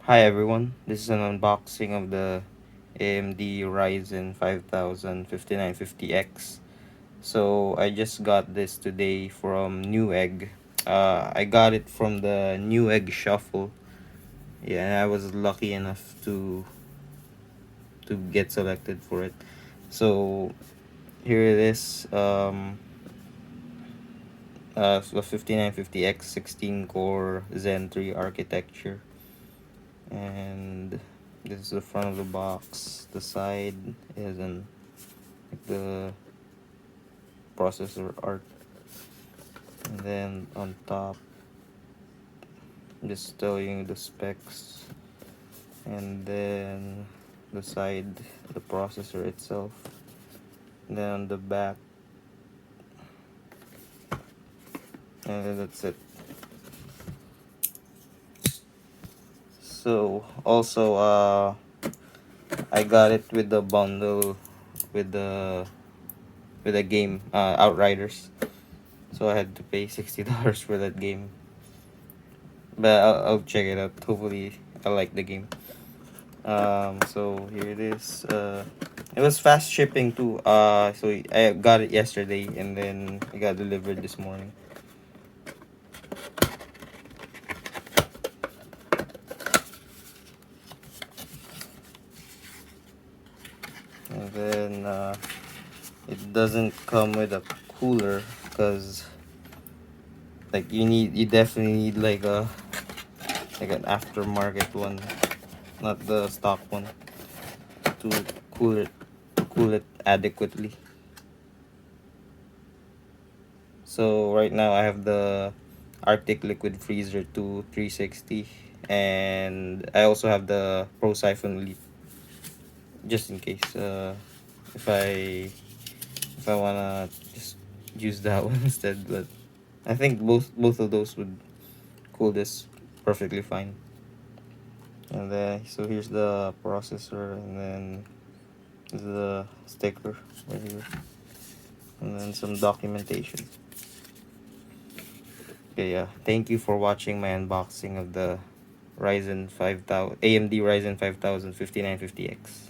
Hi everyone, this is an unboxing of the AMD Ryzen 5000 5950X. So I just got this today from Newegg. I got it from the Newegg Shuffle. Yeah, and I was lucky enough to get selected for it. So here it is. The 5950X 16 core Zen 3 architecture. And this is the front of the box. The side is the processor art, and then on top just telling you the specs, and then the side, the processor itself, and then on the back, and then that's it. So also I got it with the bundle with the game Outriders, so I had to pay $60 for that game, but I'll check it out. Hopefully I like the game. So here it is. It was fast shipping too. So I got it yesterday and then it got delivered this morning. And then it doesn't come with a cooler because like you definitely need like an aftermarket one, not the stock one, to cool it adequately. So right now I have the Arctic Liquid Freezer 2 360, and I also have the Pro Siphon Elite just in case if I wanna just use that one instead. But I think both of those would cool this perfectly fine. And then so here's the processor, and then the sticker right here, and then some documentation. Okay, yeah. Thank you for watching my unboxing of the Ryzen 5000 AMD Ryzen 5000 5950X.